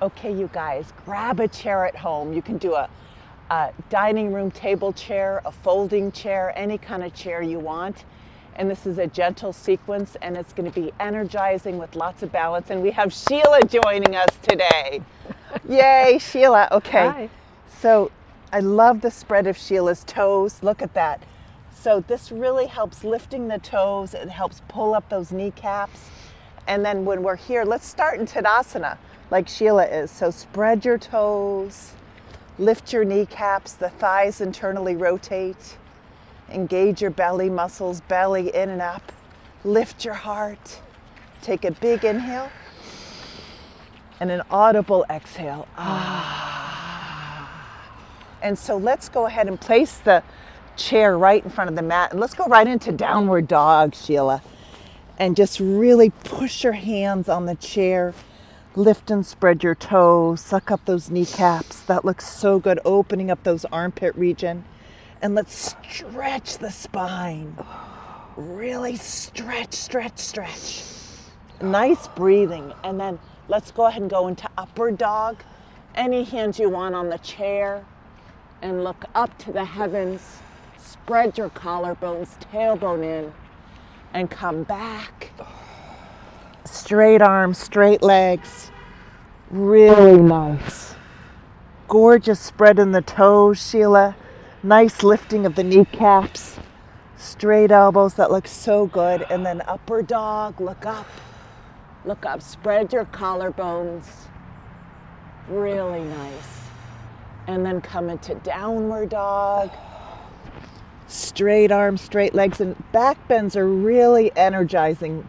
Okay, you guys, grab a chair at home. You can do a dining room table chair, a folding chair, any kind of chair you want. And this is a gentle sequence, and it's going to be energizing with lots of balance. And we have Sheila joining us today. Yay, Sheila. Okay. Hi. So I love the spread of Sheila's toes. Look at that. So this really helps lifting the toes. It helps pull up those kneecaps. And then when we're here, let's start in Tadasana like Sheila is. So spread your toes, lift your kneecaps, the thighs internally rotate. Engage your belly muscles, belly in and up. Lift your heart. Take a big inhale and an audible exhale. And so let's go ahead and place the chair right in front of the mat. And let's go right into downward dog, Sheila. And just really push your hands on the chair. Lift and spread your toes. Suck up those kneecaps. That looks so good. Opening up those armpit region. And let's stretch the spine. Really stretch, stretch, stretch. Nice breathing. And then let's go ahead and go into upward dog. Any hands you want on the chair. And look up to the heavens. Spread your collarbones, tailbone in. And come back. Straight arms, straight legs. Really nice. Gorgeous spread in the toes, Sheila. Nice lifting of the kneecaps. Straight elbows, that looks so good. And then upward dog, look up. Look up, spread your collarbones. Really nice. And then come into downward dog. Straight arms, straight legs, and back bends are really energizing.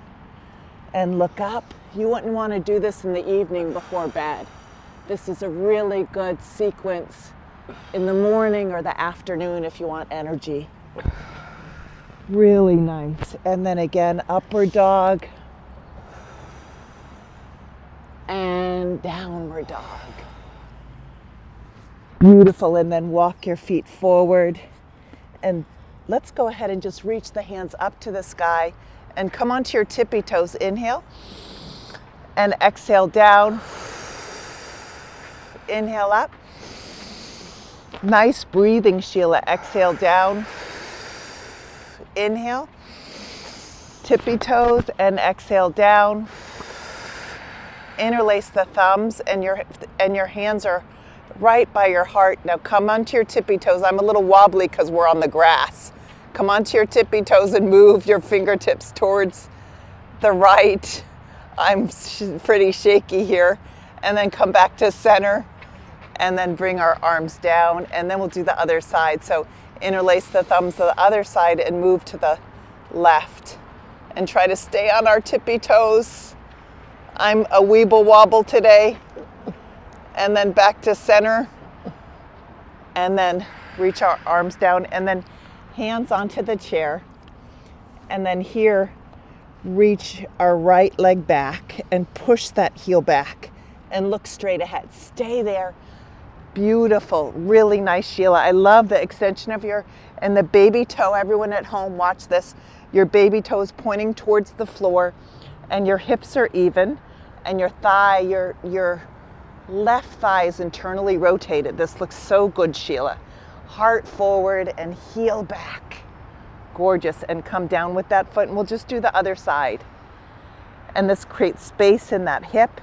And look up. You wouldn't want to do this in the evening before bed. This is a really good sequence in the morning or the afternoon if you want energy. Really nice. And then again, upward dog. And downward dog. Beautiful. And then walk your feet forward. And let's go ahead and just reach the hands up to the sky and come onto your tippy toes. Inhale and exhale down. Inhale up. Nice breathing, Sheila. Exhale down. Inhale. Tippy toes and exhale down. Interlace the thumbs and your hands are right by your heart. Now come onto your tippy toes. I'm a little wobbly because we're on the grass. Come onto your tippy toes and move your fingertips towards the right. I'm pretty shaky here. And then come back to center and then bring our arms down, and then we'll do the other side. So interlace the thumbs to the other side and move to the left and try to stay on our tippy toes. I'm a weeble wobble today. And then back to center, and then reach our arms down, and then hands onto the chair, and then here reach our right leg back and push that heel back and look straight ahead. Stay there. Beautiful. Really nice, Sheila. I love the extension of and the baby toe. Everyone at home, watch this. Your baby toe is pointing towards the floor, and your hips are even, and your thigh, your left thigh is internally rotated. This looks so good, Sheila. Heart forward and heel back. Gorgeous. And come down with that foot, and we'll just do the other side. And this creates space in that hip.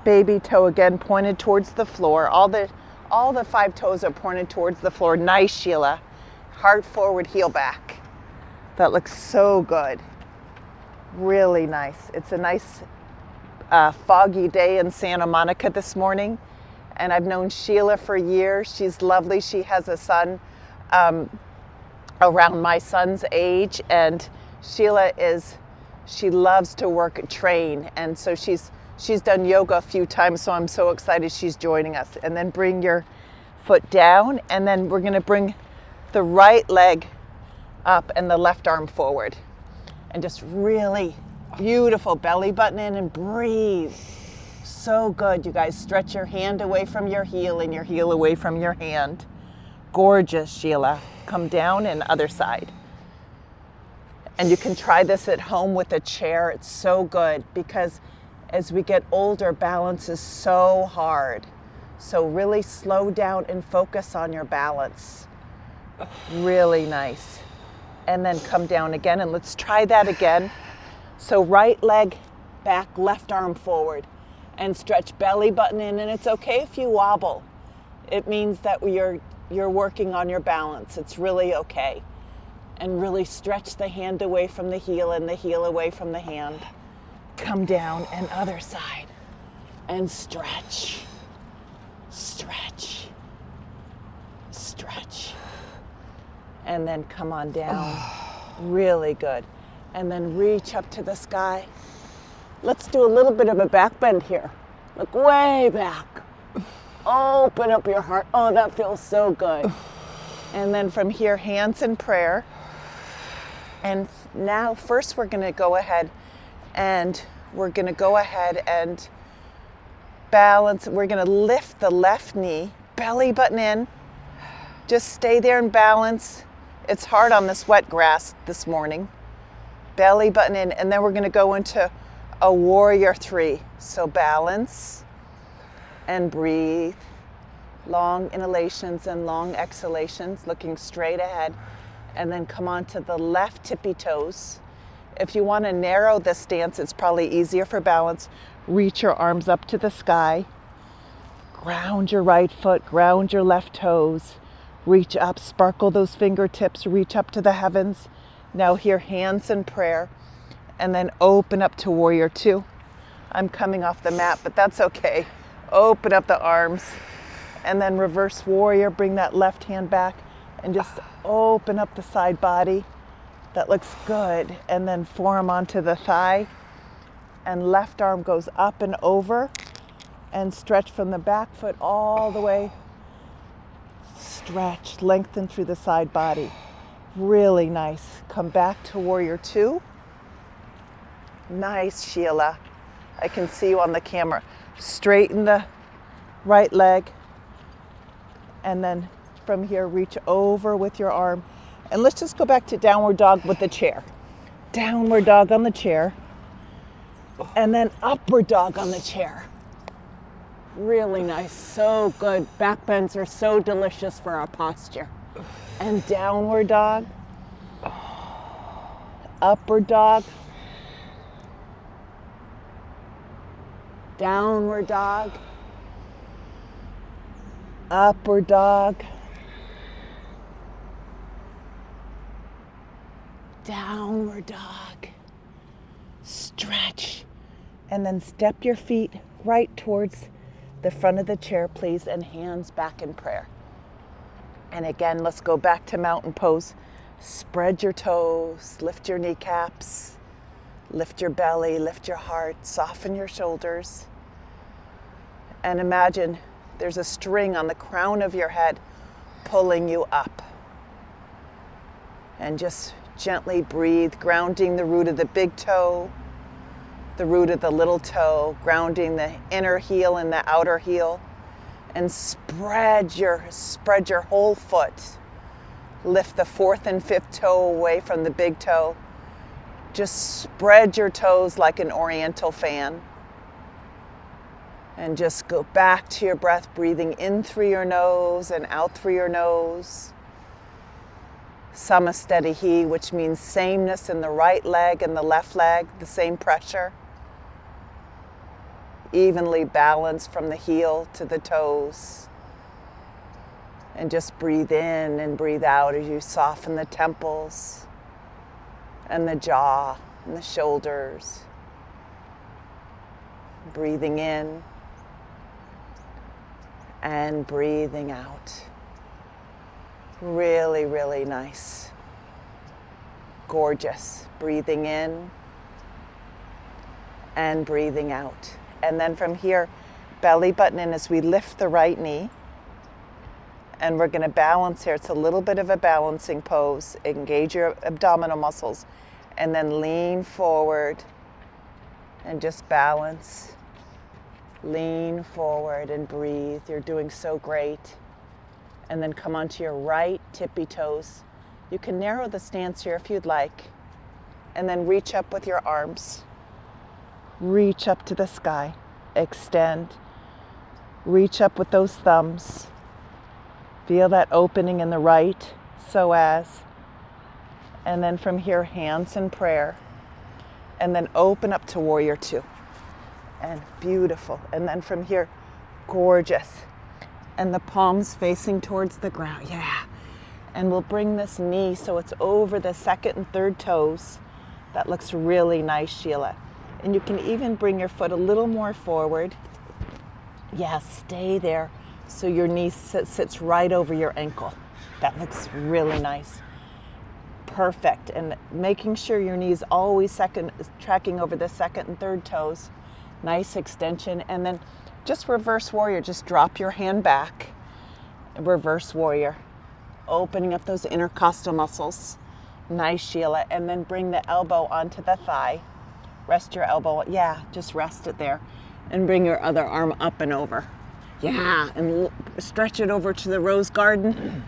Baby toe again pointed towards the floor. All the 5 toes are pointed towards the floor. Nice, Sheila. Heart forward, heel back. That looks so good. Really nice. It's a nice foggy day in Santa Monica this morning, and I've known Sheila for years. She's lovely. She has a son around my son's age, and Sheila she loves to train, and so she's done yoga a few times, so I'm so excited she's joining us. And then bring your foot down, and then we're going to bring the right leg up and the left arm forward, and just really beautiful belly button in and breathe. So good, you guys. Stretch your hand away from your heel and your heel away from your hand. Gorgeous, Sheila. Come down and other side. And you can try this at home with a chair. It's so good because As we get older, balance is so hard. So really slow down and focus on your balance. Really nice. And then come down again, and let's try that again. So right leg back, left arm forward, and stretch belly button in, and it's okay if you wobble. It means that you're working on your balance. It's really okay. And really stretch the hand away from the heel and the heel away from the hand. Come down, and other side. And stretch. Stretch. Stretch. And then come on down. Really good. And then reach up to the sky. Let's do a little bit of a back bend here. Look way back. Open up your heart. Oh, that feels so good. And then from here, hands in prayer. And now first we're going to go ahead and balance. We're going to lift the left knee, belly button in. Just stay there and balance. It's hard on this wet grass this morning. Belly button in, and then we're going to go into a warrior three. So balance and breathe. Long inhalations and long exhalations, looking straight ahead. And then come on to the left tippy toes. If you want to narrow this stance, it's probably easier for balance. Reach your arms up to the sky. Ground your right foot, ground your left toes. Reach up, sparkle those fingertips, reach up to the heavens. Now here, hands in prayer. And then open up to warrior two. I'm coming off the mat, but that's okay. Open up the arms. And then reverse warrior, bring that left hand back and just open up the side body. That looks good. And then forearm onto the thigh. And left arm goes up and over. And stretch from the back foot all the way. Stretch, lengthen through the side body. Really nice. Come back to warrior two. Nice, Sheila. I can see you on the camera. Straighten the right leg. And then from here, reach over with your arm. And let's just go back to downward dog with the chair. Downward dog on the chair. And then upward dog on the chair. Really nice, so good. Back bends are so delicious for our posture. And downward dog. Upward dog. Downward dog. Upward dog. Downward dog. Stretch. And then step your feet right towards the front of the chair, please, and hands back in prayer. And again, let's go back to mountain pose. Spread your toes, lift your kneecaps, lift your belly, lift your heart, soften your shoulders. And imagine there's a string on the crown of your head pulling you up. And just gently breathe, grounding the root of the big toe, the root of the little toe, grounding the inner heel and the outer heel. And spread your whole foot. Lift the fourth and fifth toe away from the big toe. Just spread your toes like an oriental fan. And just go back to your breath, breathing in through your nose and out through your nose. Samastetihi, which means sameness in the right leg and the left leg, the same pressure. Evenly balanced from the heel to the toes. And just breathe in and breathe out as you soften the temples and the jaw and the shoulders. Breathing in and breathing out. Really, really nice. Gorgeous. Breathing in and breathing out. And then from here, belly button in as we lift the right knee. And we're going to balance here. It's a little bit of a balancing pose. Engage your abdominal muscles. And then lean forward and just balance. Lean forward and breathe. You're doing so great. And then come onto your right tippy toes. You can narrow the stance here if you'd like. And then reach up with your arms. Reach up to the sky. Extend. Reach up with those thumbs. Feel that opening in the right psoas. And then from here, hands in prayer. And then open up to warrior two. And beautiful. And then from here, gorgeous. And the palms facing towards the ground. Yeah. And we'll bring this knee so it's over the second and third toes. That looks really nice, Sheila. And you can even bring your foot a little more forward. Yeah, stay there so your knee sits right over your ankle. That looks really nice. Perfect. And making sure your knee's always tracking over the second and third toes. Nice extension. And then just reverse warrior. Just drop your hand back. Reverse warrior. Opening up those intercostal muscles. Nice, Sheila. And then bring the elbow onto the thigh. Rest your elbow. Yeah, just rest it there. And bring your other arm up and over. Yeah, and stretch it over to the rose garden.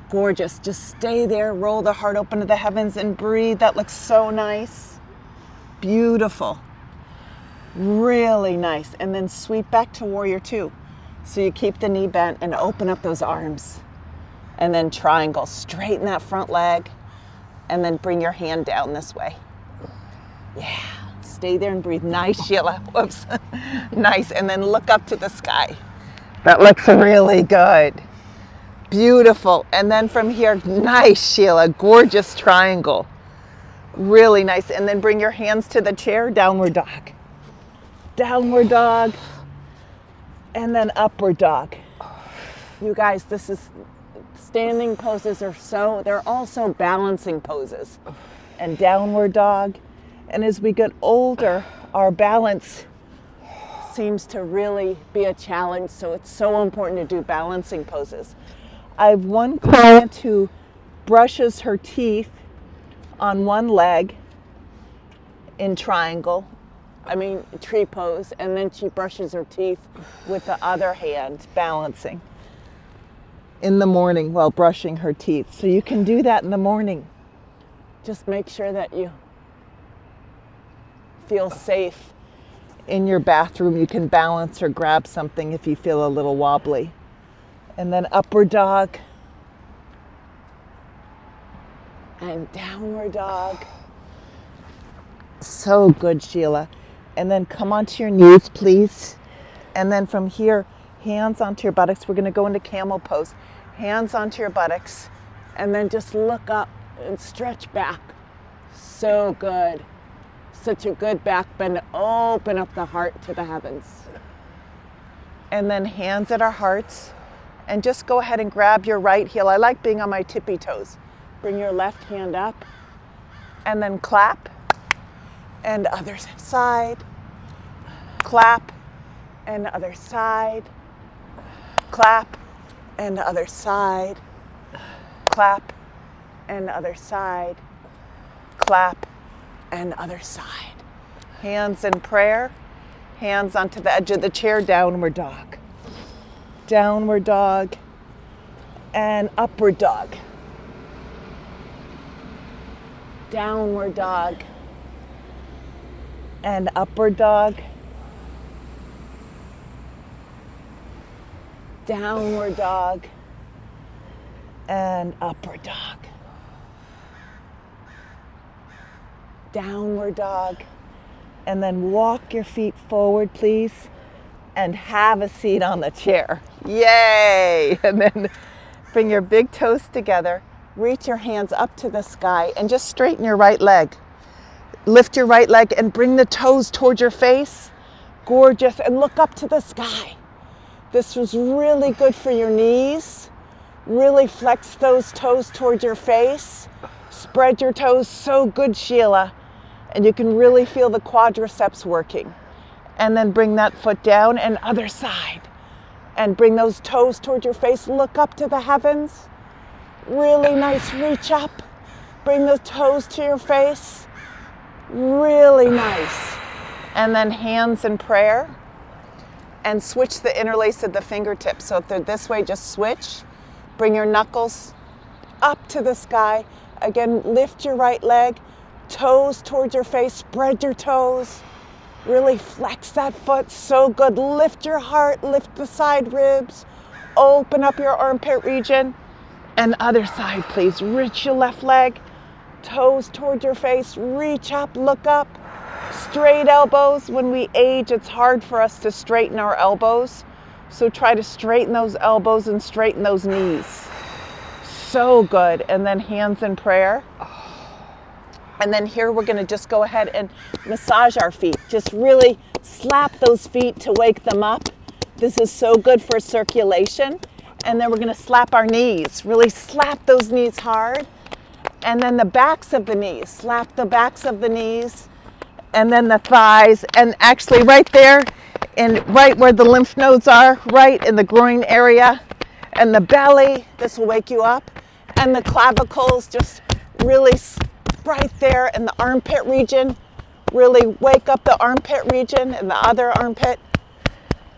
Gorgeous. Just stay there. Roll the heart open to the heavens and breathe. That looks so nice. Beautiful. Really nice. And then sweep back to warrior two. So you keep the knee bent and open up those arms. And then triangle. Straighten that front leg. And then bring your hand down this way. Yeah. Stay there and breathe. Nice, Sheila. Whoops. Nice. And then look up to the sky. That looks really good. Beautiful. And then from here, nice, Sheila. Gorgeous triangle. Really nice. And then bring your hands to the chair. Downward dog. Downward dog. And then upward dog. You guys, this is standing poses they're also balancing poses. And downward dog. And as we get older, our balance seems to really be a challenge. So it's so important to do balancing poses. I have one client who brushes her teeth on one leg in triangle, tree pose, and then she brushes her teeth with the other hand, balancing in the morning while brushing her teeth. So you can do that in the morning. Just make sure that you feel safe in your bathroom. You can balance or grab something if you feel a little wobbly. And then upward dog. And downward dog. So good, Sheila. And then come onto your knees, please. And then from here, hands onto your buttocks. We're going to go into camel pose. Hands onto your buttocks. And then just look up and stretch back. So good. Such a good back bend. Open up the heart to the heavens. And then hands at our hearts. And just go ahead and grab your right heel. I like being on my tippy toes. Bring your left hand up. And then clap. And other side. Clap. And other side. Clap. And other side. Clap. And other side. Clap. And other side. Hands in prayer. Hands onto the edge of the chair. Downward dog. Downward dog. And upward dog. Downward dog. And upward dog. Downward dog. And upward dog. Downward dog. And then walk your feet forward, please. And have a seat on the chair. Yay! And then bring your big toes together. Reach your hands up to the sky and just straighten your right leg. Lift your right leg and bring the toes towards your face. Gorgeous. And look up to the sky. This was really good for your knees. Really flex those toes towards your face. Spread your toes. So good, Sheila. And you can really feel the quadriceps working. And then bring that foot down and other side. And bring those toes towards your face. Look up to the heavens. Really nice. Reach up. Bring the toes to your face. Really nice. And then hands in prayer. And switch the interlace of the fingertips. So if they're this way, just switch. Bring your knuckles up to the sky. Again, lift your right leg. Toes towards your face. Spread your toes. Really flex that foot, so good. Lift your heart, lift the side ribs, open up your armpit region. And other side, please. Reach your left leg, toes toward your face, reach up, look up. Straight elbows. When we age, it's hard for us to straighten our elbows. So try to straighten those elbows and straighten those knees. So good. And then hands in prayer. And then here we're going to just go ahead and massage our feet. Just really slap those feet to wake them up. This is so good for circulation. And then we're going to slap our knees. Really slap those knees hard. And then the backs of the knees. Slap the backs of the knees. And then the thighs. And actually right there, and right where the lymph nodes are, right in the groin area. And the belly, this will wake you up. And the clavicles, just really right there in the armpit region. Really wake up the armpit region and the other armpit.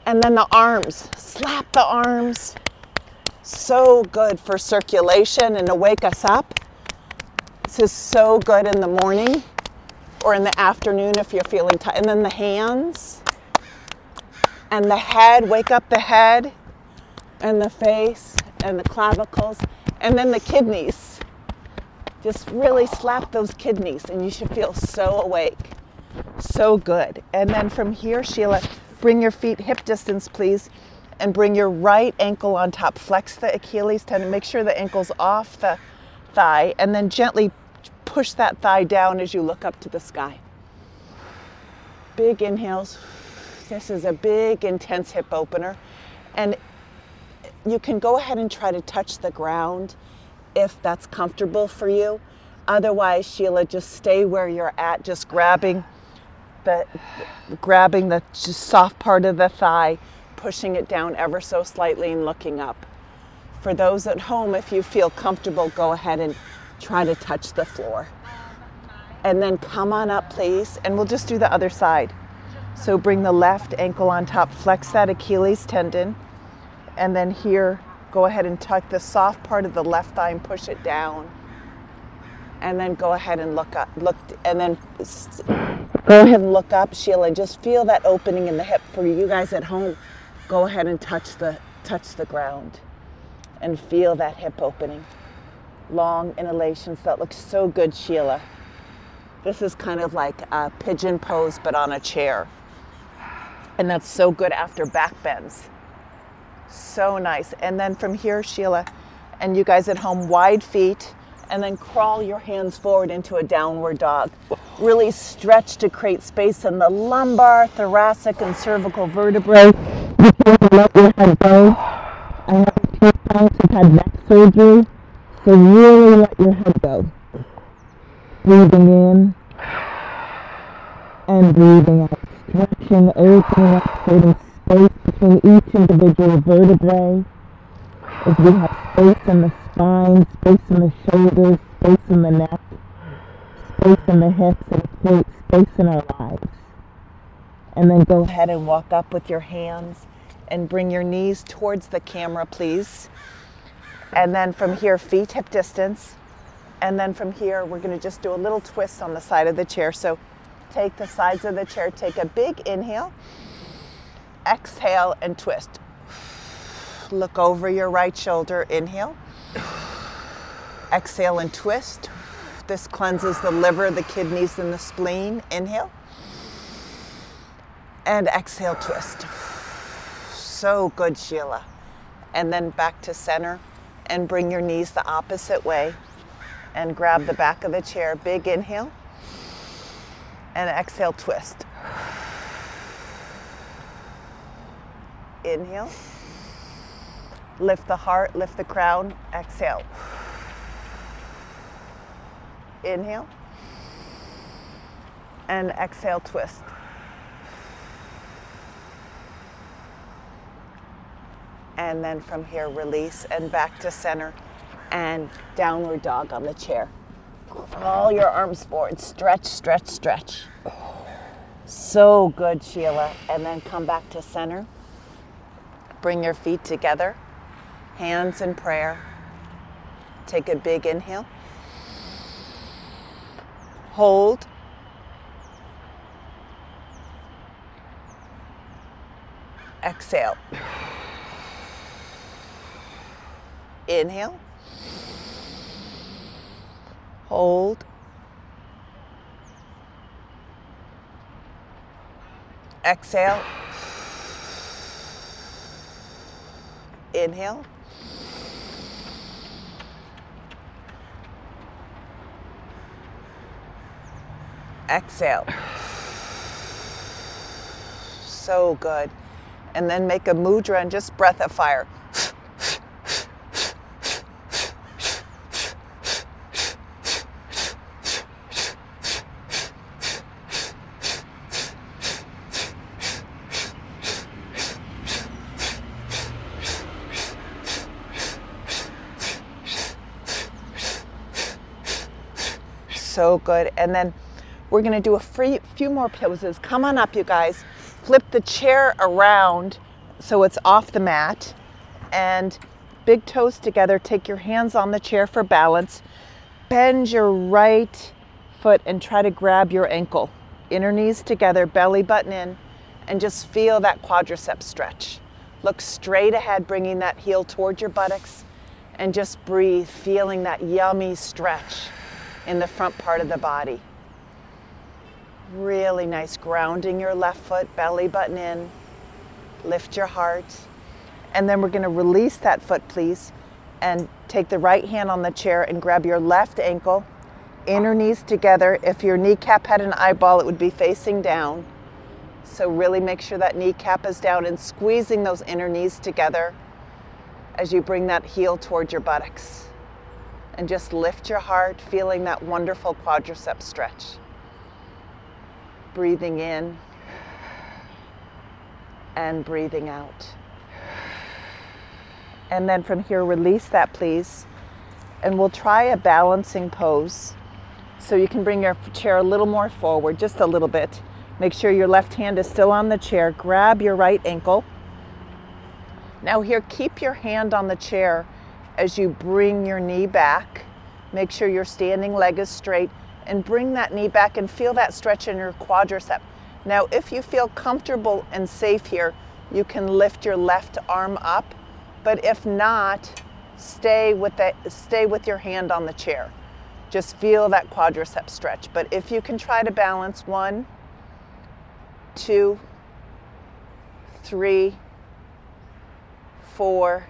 And then the arms, slap the arms. So good for circulation and to wake us up. This is so good in the morning or in the afternoon if you're feeling tired. And then the hands and the head, wake up the head and the face and the clavicles. And then the kidneys. Just really slap those kidneys and you should feel so awake. So good. And then from here, Sheila, bring your feet hip distance, please, and bring your right ankle on top. Flex the Achilles tendon. Make sure the ankle's off the thigh, and then gently push that thigh down as you look up to the sky. Big inhales. This is a big, intense hip opener. And you can go ahead and try to touch the ground if that's comfortable for you. Otherwise, Sheila, just stay where you're at, just grabbing the just soft part of the thigh, pushing it down ever so slightly and looking up. For those at home, if you feel comfortable, go ahead and try to touch the floor. And then come on up, please, and we'll just do the other side. So bring the left ankle on top, flex that Achilles tendon, and then here, go ahead and tuck the soft part of the left thigh and push it down. And then go ahead and look up, and then go ahead and look up, Sheila, and just feel that opening in the hip. For you guys at home, go ahead and touch the ground and feel that hip opening. Long inhalations. That looks so good, Sheila. This is kind of like a pigeon pose, but on a chair. And that's so good after back bends. So nice. And then from here, Sheila, and you guys at home, wide feet, and then crawl your hands forward into a downward dog. Really stretch to create space in the lumbar, thoracic, and cervical vertebrae. You can let your head go. I have a few clients who've had neck surgery, so really let your head go. Breathing in and breathing out. Stretching, opening up, creating space between each individual vertebrae. As we have space in the spine, space in the shoulders, space in the neck, space in the hips, and create space in our lives. And then go ahead and walk up with your hands and bring your knees towards the camera, please. And then from here, feet hip distance. And then from here, we're going to just do a little twist on the side of the chair. So take the sides of the chair, take a big inhale, exhale, and twist. Look over your right shoulder, inhale. Exhale and twist. This cleanses the liver, the kidneys, and the spleen. Inhale. And exhale, twist. So good, Sheila. And then back to center and bring your knees the opposite way and grab the back of the chair. Big inhale. And exhale, twist. Inhale. Lift the heart, lift the crown, exhale. Inhale. And exhale, twist. And then from here, release and back to center and downward dog on the chair. Crawl your arms forward, stretch, stretch, stretch. So good, Sheila. And then come back to center. Bring your feet together. Hands in prayer. Take a big inhale. Hold. Exhale. Inhale. Hold. Exhale. Inhale. Exhale. So good. And then make a mudra and just breath of fire. So good. And then we're going to do a few more poses. Come on up, you guys. Flip the chair around so it's off the mat. And big toes together. Take your hands on the chair for balance. Bend your right foot and try to grab your ankle. Inner knees together, belly button in, and just feel that quadricep stretch. Look straight ahead, bringing that heel toward your buttocks, and just breathe, feeling that yummy stretch in the front part of the body. Really nice, grounding your left foot, belly button in, lift your heart. And then we're gonna release that foot, please, and take the right hand on the chair and grab your left ankle, inner knees together. If your kneecap had an eyeball, it would be facing down. So really make sure that kneecap is down and squeezing those inner knees together as you bring that heel towards your buttocks. And just lift your heart, feeling that wonderful quadricep stretch. Breathing in and breathing out. And then from here, release that, please. And we'll try a balancing pose. So you can bring your chair a little more forward, just a little bit. Make sure your left hand is still on the chair. Grab your right ankle. Now here, keep your hand on the chair as you bring your knee back. Make sure your standing leg is straight and bring that knee back and feel that stretch in your quadricep. Now, if you feel comfortable and safe here, you can lift your left arm up, but if not, stay with your hand on the chair. Just feel that quadricep stretch. But if you can try to balance 1, 2, 3, 4,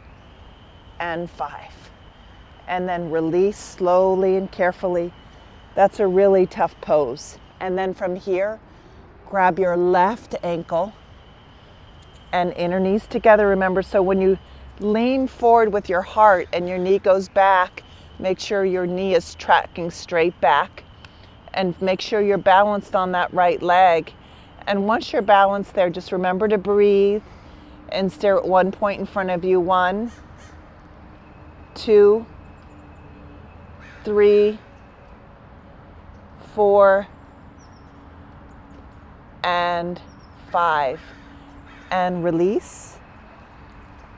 and 5. And then release slowly and carefully. That's a really tough pose. And then from here, grab your left ankle and inner knees together. Remember, so when you lean forward with your heart and your knee goes back, make sure your knee is tracking straight back and make sure you're balanced on that right leg. And once you're balanced there, just remember to breathe and stare at one point in front of you. 1, 2, 3, 4, and 5. And release.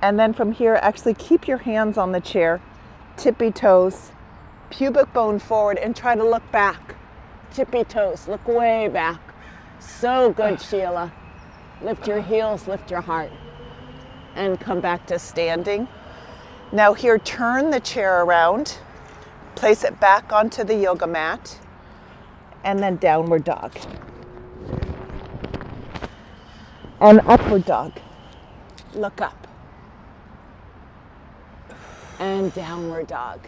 And then from here, actually keep your hands on the chair, tippy toes, pubic bone forward, and try to look back. Tippy toes, look way back. So good, Sheila. Lift your heels, lift your heart. And come back to standing. Now here, turn the chair around, place it back onto the yoga mat, and then downward dog. And upward dog. Look up. And downward dog.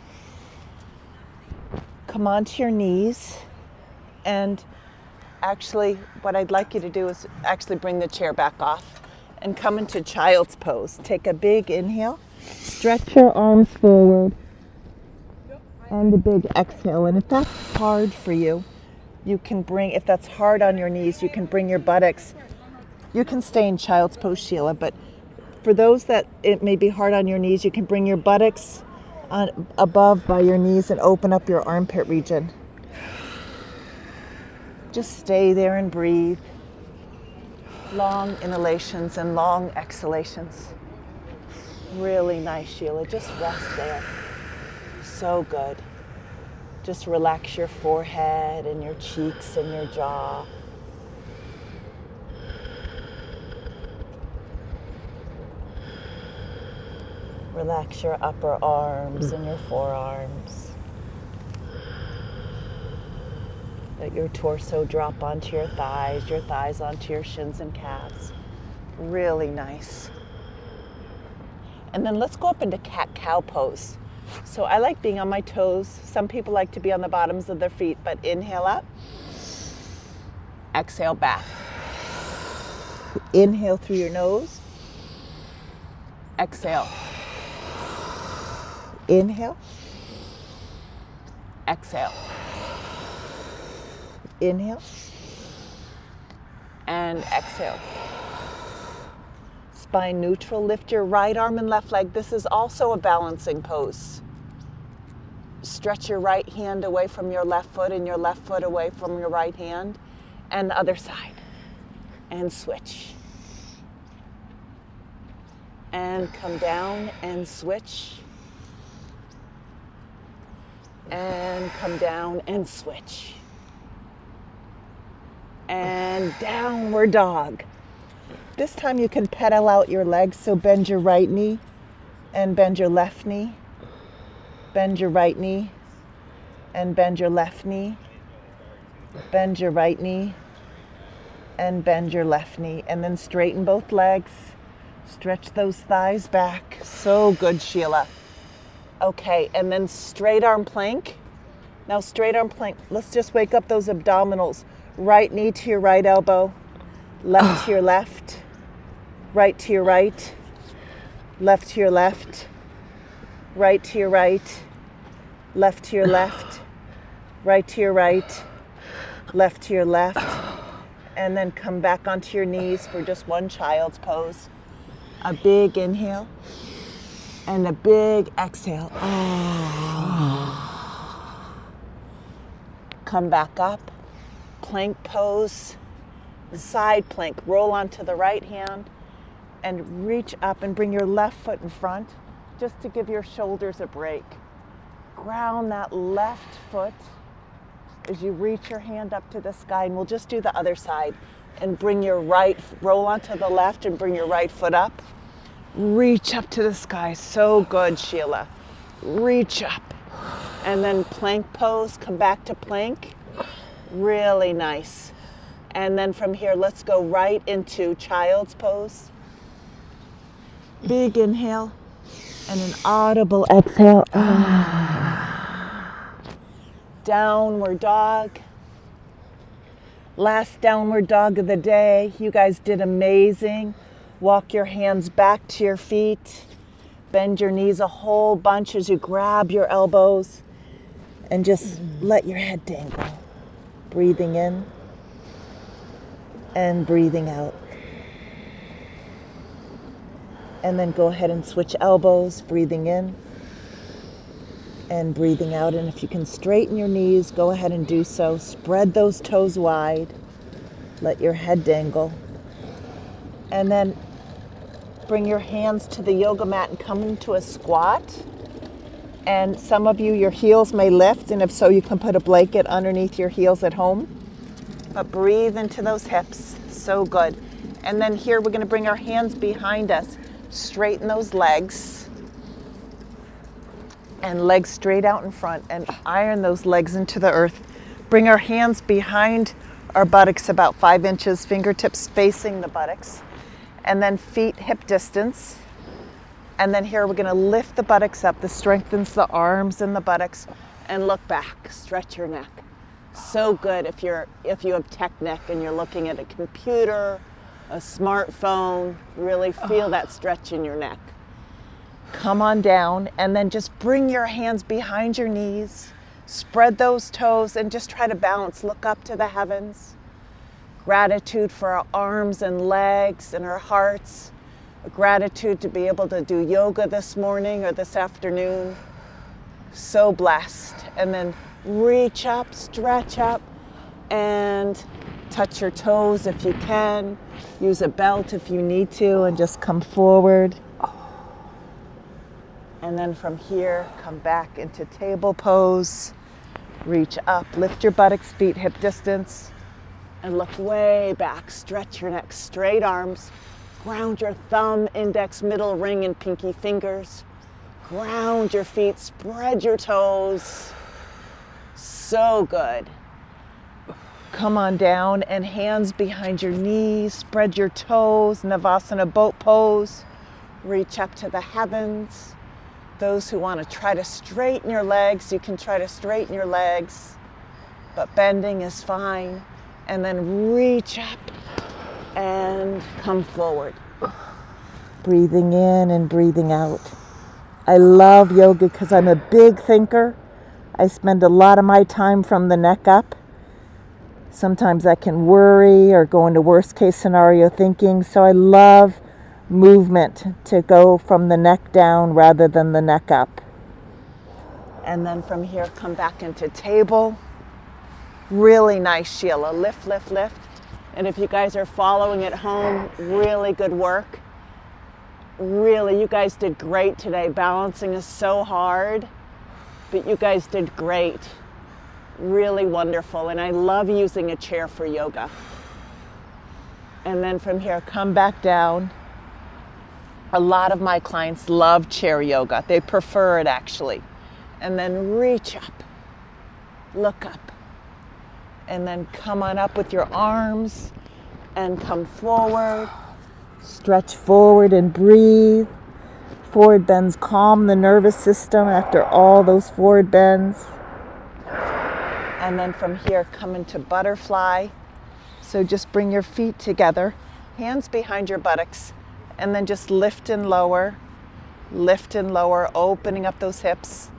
Come onto your knees. And actually, what I'd like you to do is actually bring the chair back off and come into child's pose. Take a big inhale. Stretch your arms forward. And a big exhale. And if that's hard for you, you can bring, if that's hard on your knees, you can bring your buttocks. You can stay in child's pose, Sheila, but for those that it may be hard on your knees, you can bring your buttocks above by your knees and open up your armpit region. Just stay there and breathe. Long inhalations and long exhalations. Really nice, Sheila. Just rest there. So good. Just relax your forehead and your cheeks and your jaw. Relax your upper arms and your forearms. Let your torso drop onto your thighs onto your shins and calves. Really nice. And then let's go up into cat-cow pose. So I like being on my toes. Some people like to be on the bottoms of their feet, but inhale up, exhale back. Inhale through your nose, exhale. Inhale, exhale. Inhale and exhale. Spine neutral. Lift your right arm and left leg. This is also a balancing pose. Stretch your right hand away from your left foot and your left foot away from your right hand, and the other side. And switch. And come down and switch. And come down and switch. And downward dog. This time you can pedal out your legs, so bend your right knee and bend your left knee. Bend your right knee and bend your left knee. Bend your right knee and bend your left knee. And then straighten both legs. Stretch those thighs back. So good, Sheila. Okay, and then straight arm plank. Now straight arm plank, let's just wake up those abdominals. Right knee to your right elbow, left to your left, right to your right, left to your left, right to your right, left to your left, right to your right, left to your left, and then come back onto your knees for just one child's pose. A big inhale and a big exhale. Come back up, plank pose, side plank. Roll onto the right hand and reach up and bring your left foot in front just to give your shoulders a break. Ground that left foot as you reach your hand up to the sky, and we'll just do the other side. And bring your right, roll onto the left and bring your right foot up. Reach up to the sky. So good, Sheila. Reach up. And then plank pose, come back to plank. Really nice. And then from here, let's go right into child's pose. Big inhale and an audible exhale. Downward dog. Last downward dog of the day. You guys did amazing. Walk your hands back to your feet. Bend your knees a whole bunch as you grab your elbows and just let your head dangle. Breathing in and breathing out. And then go ahead and switch elbows, breathing in and breathing out. And if you can straighten your knees, go ahead and do so. Spread those toes wide. Let your head dangle. And then bring your hands to the yoga mat and come into a squat. And some of you, your heels may lift, and if so, you can put a blanket underneath your heels at home. But breathe into those hips. So good. And then here, we're going to bring our hands behind us. Straighten those legs. And legs straight out in front, and iron those legs into the earth. Bring our hands behind our buttocks about 5 inches, fingertips facing the buttocks. And then feet hip distance. And then here we're going to lift the buttocks up. This strengthens the arms and the buttocks. And look back. Stretch your neck. So good if you have tech neck and you're looking at a computer, a smartphone. Really feel that stretch in your neck. Come on down and then just bring your hands behind your knees. Spread those toes and just try to balance. Look up to the heavens. Gratitude for our arms and legs and our hearts. A gratitude to be able to do yoga this morning or this afternoon. So blessed. And then reach up, stretch up, and touch your toes if you can. Use a belt if you need to, and just come forward. And then from here, come back into table pose. Reach up, lift your buttocks, feet hip distance, and look way back. Stretch your neck, straight arms. Ground your thumb, index, middle ring, and pinky fingers. Ground your feet, spread your toes. So good. Come on down and hands behind your knees, spread your toes, Navasana boat pose. Reach up to the heavens. Those who want to try to straighten your legs, you can try to straighten your legs, but bending is fine. And then reach up and come forward. Breathing in and breathing out. I love yoga because I'm a big thinker. I spend a lot of my time from the neck up. Sometimes I can worry or go into worst case scenario thinking. So I love movement to go from the neck down rather than the neck up. And then from here, come back into table. Really nice, Sheila. Lift, lift, lift. And if you guys are following at home, really good work. Really, you guys did great today. Balancing is so hard, but you guys did great. Really wonderful. And I love using a chair for yoga. And then from here, come back down. A lot of my clients love chair yoga. They prefer it actually. And then reach up, look up, and then come on up with your arms and come forward. Stretch forward and breathe. Forward bends calm the nervous system after all those forward bends. And then from here, come into butterfly. So just bring your feet together, hands behind your buttocks, and then just lift and lower, opening up those hips,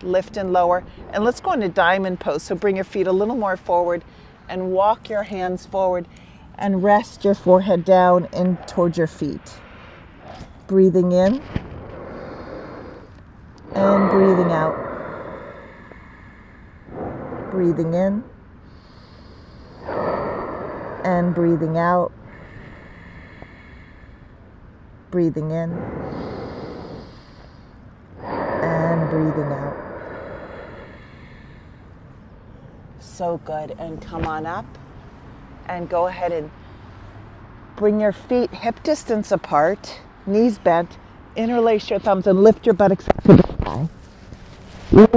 lift and lower. And let's go into diamond pose. So bring your feet a little more forward and walk your hands forward and rest your forehead down in towards your feet. Breathing in and breathing out. Breathing in and breathing out. Breathing in and breathing out. So good. And come on up and go ahead and bring your feet hip distance apart, knees bent, interlace your thumbs and lift your buttocks up to the sky. Lift.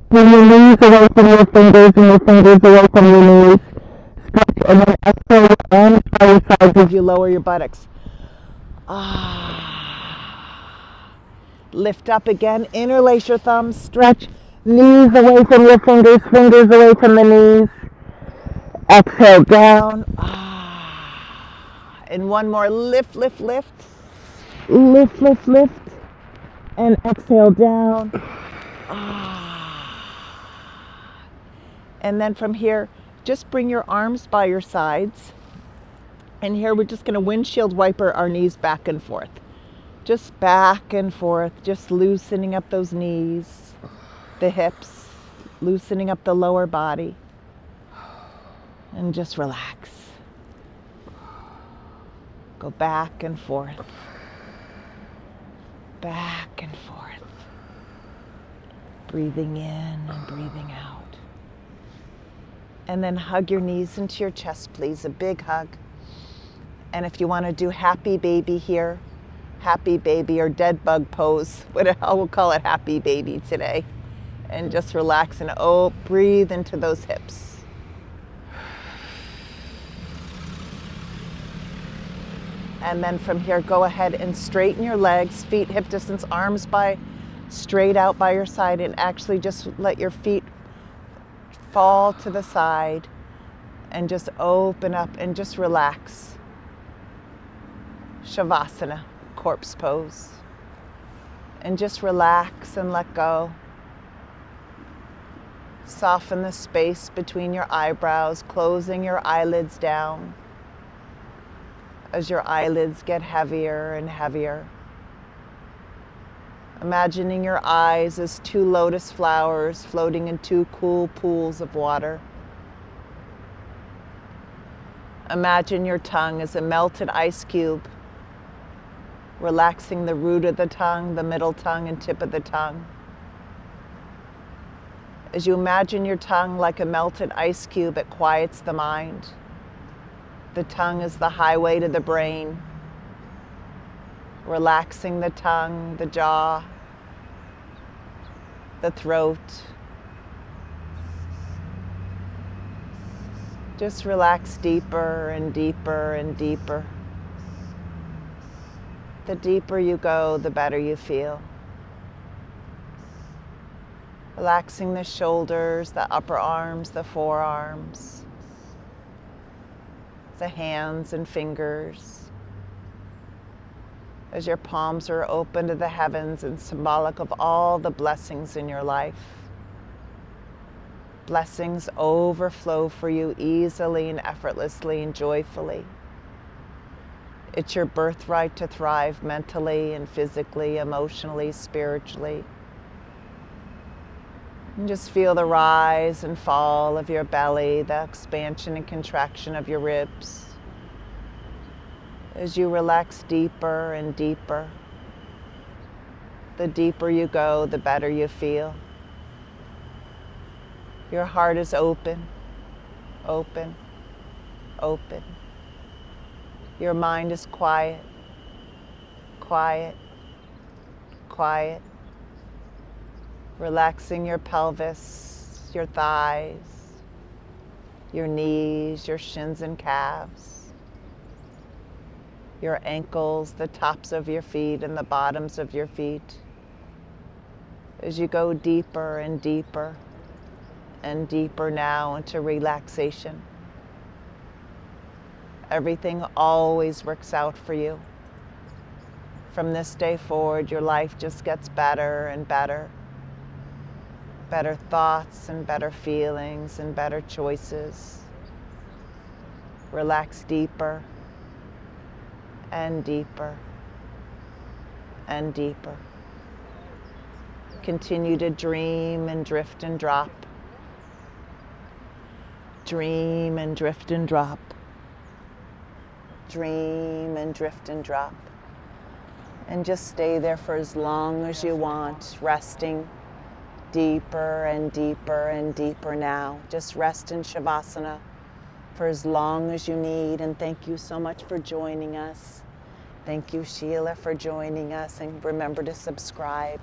Bring your knees away from your fingers and your fingers away from your knees. Stretch and then exhale your arms by your sides as you lower your buttocks. Lift up again, interlace your thumbs, stretch, knees away from your fingers, fingers away from the knees. Exhale down. And one more, lift, lift, lift. Lift, lift, lift. And exhale down. And then from here, just bring your arms by your sides. And here we're just going to windshield wiper our knees back and forth. Just back and forth, just loosening up those knees, the hips, loosening up the lower body. And just relax. Go back and forth. Back and forth. Breathing in and breathing out. And then hug your knees into your chest, please. A big hug. And if you want to do happy baby here, happy baby or dead bug pose, we'll call it happy baby today. And just relax and breathe into those hips. And then from here, go ahead and straighten your legs, feet hip distance, arms straight out by your side, and actually just let your feet fall to the side and just open up and just relax. Shavasana, corpse pose. And just relax and let go. Soften the space between your eyebrows, closing your eyelids down as your eyelids get heavier and heavier. Imagining your eyes as two lotus flowers floating in two cool pools of water. Imagine your tongue as a melted ice cube, relaxing the root of the tongue, the middle tongue, and tip of the tongue. As you imagine your tongue like a melted ice cube, it quiets the mind. The tongue is the highway to the brain. Relaxing the tongue, the jaw, the throat. Just relax deeper and deeper and deeper. The deeper you go, the better you feel. Relaxing the shoulders, the upper arms, the forearms, the hands and fingers. As your palms are open to the heavens and symbolic of all the blessings in your life. Blessings overflow for you easily and effortlessly and joyfully. It's your birthright to thrive mentally and physically, emotionally, spiritually. And just feel the rise and fall of your belly, the expansion and contraction of your ribs. As you relax deeper and deeper, the deeper you go, the better you feel. Your heart is open, open, open. Your mind is quiet, quiet, quiet. Relaxing your pelvis, your thighs, your knees, your shins and calves, your ankles, the tops of your feet and the bottoms of your feet. As you go deeper and deeper and deeper now into relaxation. Everything always works out for you. From this day forward, your life just gets better and better. Better thoughts and better feelings and better choices. Relax deeper and deeper and deeper. Continue to dream and drift and drop. Dream and drift and drop. Dream and drift and drop. And just stay there for as long as you want, resting deeper and deeper and deeper now. Just rest in Shavasana for as long as you need. And thank you so much for joining us. Thank you, Sheila, for joining us. And remember to subscribe.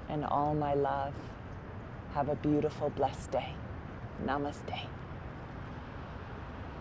And all my love. Have a beautiful, blessed day. Namaste.